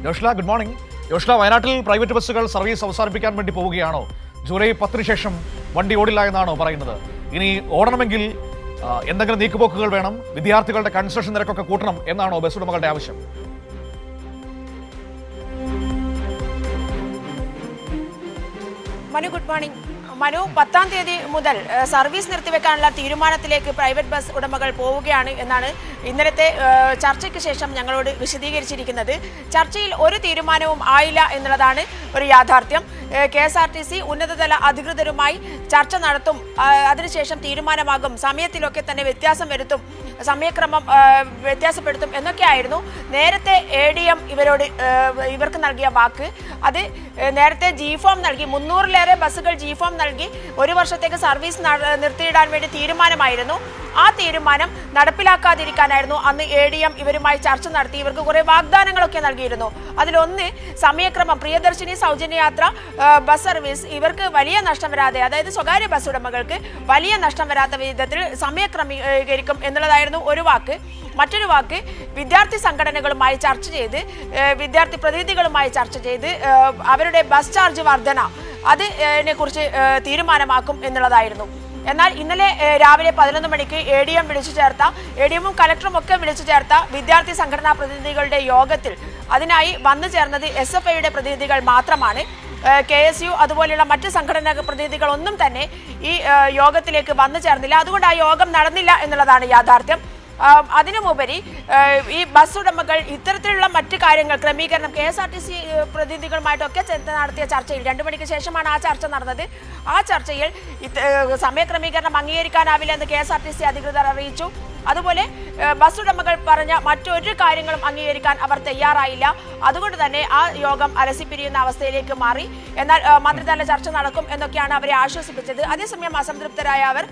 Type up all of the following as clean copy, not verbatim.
യോഷ്ല, good morning. യോഷ്ല, വയനാട്ടിൽ private ബസ്സുകൾ service അവസാനിപ്പിക്കാൻ വേണ്ടി പോവുകയാണോ? ജൂലൈ 10 ശേഷം വണ്ടി ഓടില്ല എന്നാണോ പറയുന്നത്? ഇനി ഓടണമെങ്കിൽ എന്തെങ്കിലും നീക്കുപോക്കുകൾ വേണം, വിദ്യാർത്ഥികളുടെ കൺസെഷൻ നിരക്കൊക്കെ കൂട്ടണം എന്നാണോ ബസ് ഉടമകളുടെ ആവശ്യം? Manu, good morning. മനു, 10-ാം തീയതി മുതൽ സർവീസ് നിർത്തിവെക്കാനുള്ള തീരുമാനത്തിലേക്ക് പ്രൈവറ്റ് ബസ് ഉടമകൾ പോവുകയാണ് എന്നാണ് ഇന്നലത്തെ ചർച്ചയ്ക്ക് ശേഷം ഞങ്ങളോട് വിശദീകരിച്ചിരിക്കുന്നത്. ചർച്ചയിൽ ഒരു തീരുമാനവും ആയില്ല എന്നുള്ളതാണ് ഒരു യാഥാർത്ഥ്യം. KSRTC ഉന്നതതല അധികൃതരുമായി ചർച്ച നടത്തും, അതിനുശേഷം തീരുമാനമാകും, സമയത്തിലൊക്കെ തന്നെ വ്യത്യാസം വരുത്തും, സമയക്രമം വ്യത്യാസപ്പെടുത്തും എന്നൊക്കെയായിരുന്നു നേരത്തെ ADM ഇവർക്ക് നൽകിയ വാക്ക്. അത് നേരത്തെ G-ഫോം നൽകി, 300-ലേറെ ബസ്സുകൾ G-ഫോം നൽകി ഒരു വർഷത്തേക്ക് സർവീസ് നിർത്തിയിടാൻ വേണ്ടി തീരുമാനമായിരുന്നു. ആ തീരുമാനം നടപ്പിലാക്കാതിരിക്കാനായിരുന്നു അന്ന് ADM ഇവരുമായി ചർച്ച നടത്തി. ഇവർക്ക് കുറെ വാഗ്ദാനങ്ങളൊക്കെ നൽകിയിരുന്നു. അതിലൊന്ന് സമയക്രമം, പ്രിയദർശിനി സൗജന്യയാത്ര ബസ് സർവീസ് ഇവർക്ക് വലിയ നഷ്ടം വരാതെ, അതായത് സ്വകാര്യ ബസ് ഉടമകൾക്ക് വലിയ നഷ്ടം വരാത്ത വിധത്തിൽ സമയക്രമീകരിക്കും എന്നുള്ളതായിരുന്നു ഒരു വാക്ക്. മറ്റൊരു വാക്ക്, വിദ്യാർത്ഥി സംഘടനകളുമായി ചർച്ച ചെയ്ത്, വിദ്യാർത്ഥി പ്രതിനിധികളുമായി ചർച്ച ചെയ്ത് അവരുടെ ബസ് ചാർജ് വർധന അതിനെ കുറിച്ച് തീരുമാനമാക്കും എന്നുള്ളതായിരുന്നു. എന്നാൽ ഇന്നലെ രാവിലെ 11 മണിക്ക് ADM-ഉം കലക്ടറും ഒക്കെ വിളിച്ചു ചേർത്ത വിദ്യാർത്ഥി സംഘടനാ പ്രതിനിധികളുടെ യോഗത്തിൽ അതിനായി വന്നു ചേർന്നത് SFIയുടെ പ്രതിനിധികൾ മാത്രമാണ്. KSU അതുപോലെയുള്ള മറ്റ് സംഘടനാ പ്രതിനിധികളൊന്നും തന്നെ ഈ യോഗത്തിലേക്ക് വന്നു ചേർന്നില്ല. അതുകൊണ്ട് ആ യോഗം നടന്നില്ല എന്നുള്ളതാണ് യാഥാർത്ഥ്യം. അതിനുമുപരി ഈ ബസ് ഉടമകൾ ഇത്തരത്തിലുള്ള മറ്റു കാര്യങ്ങൾ ക്രമീകരണം KSRTC പ്രതിനിധികളുമായിട്ടൊക്കെ നടത്തിയ ചർച്ചയിൽ 2 മണിക്ക് ശേഷമാണ് ആ ചർച്ച നടന്നത്. ആ ചർച്ചയിൽ സമയക്രമീകരണം അംഗീകരിക്കാനാവില്ല എന്ന് KSRTC അധികൃതർ അറിയിച്ചു. അതുപോലെ ബസ് ഉടമകൾ പറഞ്ഞ മറ്റൊരു കാര്യങ്ങളും അംഗീകരിക്കാൻ അവർ തയ്യാറായില്ല. അതുകൊണ്ട് തന്നെ ആ യോഗം അലസിപ്പിരിയുന്ന അവസ്ഥയിലേക്ക് മാറി. എന്നാൽ മന്ത്രിതല ചർച്ച നടക്കും എന്നൊക്കെയാണ് അവരെ ആശ്വസിപ്പിച്ചത്. അതേസമയം അസംതൃപ്തരായ അവർ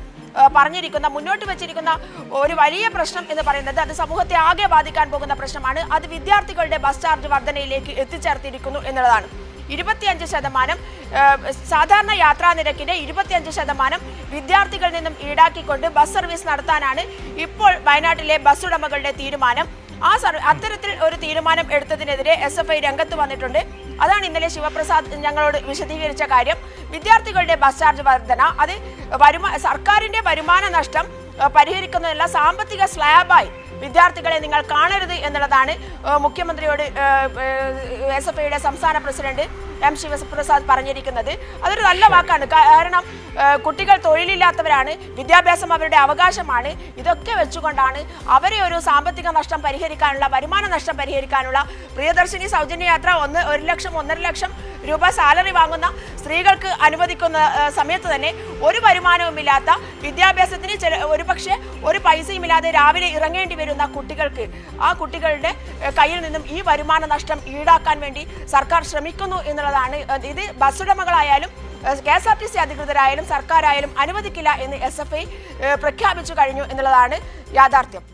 മുന്നോട്ട് വെച്ചിരിക്കുന്ന ഒരു വലിയ പ്രശ്നം എന്ന് പറയുന്നത് അത് സമൂഹത്തെ ആകെ ബാധിക്കാൻ പോകുന്ന പ്രശ്നമാണ്. അത് വിദ്യാർത്ഥികളുടെ ബസ് ചാർജ് വർധനയിലേക്ക് എത്തിച്ചേർത്തിരിക്കുന്നു എന്നുള്ളതാണ്. 25% സാധാരണ യാത്രാ നിരക്കിന്റെ 25% വിദ്യാർത്ഥികളിൽ നിന്നും ഈടാക്കിക്കൊണ്ട് ബസ് സർവീസ് നടത്താനാണ് ഇപ്പോൾ വയനാട്ടിലെ ബസ് ഉടമകളുടെ തീരുമാനം. അത്തരത്തിൽ ഒരു തീരുമാനം എടുത്തതിനെതിരെ SFI രംഗത്ത് വന്നിട്ടുണ്ട്. അതാണ് ഇന്നലെ ശിവപ്രസാദ് ഞങ്ങളോട് വിശദീകരിച്ച കാര്യം. വിദ്യാർത്ഥികളുടെ ബസ് ചാർജ് വർധന അത് സർക്കാരിന്റെ വരുമാന നഷ്ടം പരിഹരിക്കുന്നതിനുള്ള സാമ്പത്തിക സ്ലാബായി വിദ്യാർത്ഥികളെ നിങ്ങൾ കാണരുത് എന്നുള്ളതാണ് മുഖ്യമന്ത്രിയോട് SFIയുടെ സംസ്ഥാന പ്രസിഡന്റ് M. ശിവപ്രസാദ് പറഞ്ഞിരിക്കുന്നത്. അതൊരു നല്ല വാക്കാണ്. കാരണം കുട്ടികൾ തൊഴിലില്ലാത്തവരാണ്, വിദ്യാഭ്യാസം അവരുടെ അവകാശമാണ്. ഇതൊക്കെ വെച്ചുകൊണ്ടാണ് അവരെ ഒരു സാമ്പത്തിക നഷ്ടം പരിഹരിക്കാനുള്ള, വരുമാന നഷ്ടം പരിഹരിക്കാനുള്ള പ്രിയദർശിനി സൗജന്യയാത്ര 1 ലക്ഷം 1.5 ലക്ഷം രൂപ സാലറി വാങ്ങുന്ന സ്ത്രീകൾക്ക് അനുവദിക്കുന്ന സമയത്ത് തന്നെ ഒരു വരുമാനവുമില്ലാത്ത, വിദ്യാഭ്യാസത്തിന് ഒരുപക്ഷെ ഒരു പൈസയുമില്ലാതെ രാവിലെ ഇറങ്ങേണ്ടി വരുന്ന കുട്ടികൾക്ക്, ആ കുട്ടികളുടെ കയ്യിൽ നിന്നും ഈ വരുമാന നഷ്ടം ഈടാക്കാൻ വേണ്ടി സർക്കാർ ശ്രമിക്കുന്നു എന്നുള്ളതാണ്. ഇത് ബസ് ഉടമകളായാലും KSRTC അധികൃതരായാലും സർക്കാരായാലും അനുവദിക്കില്ല എന്ന് SFI പ്രഖ്യാപിച്ചു കഴിഞ്ഞു എന്നുള്ളതാണ് യാഥാർത്ഥ്യം.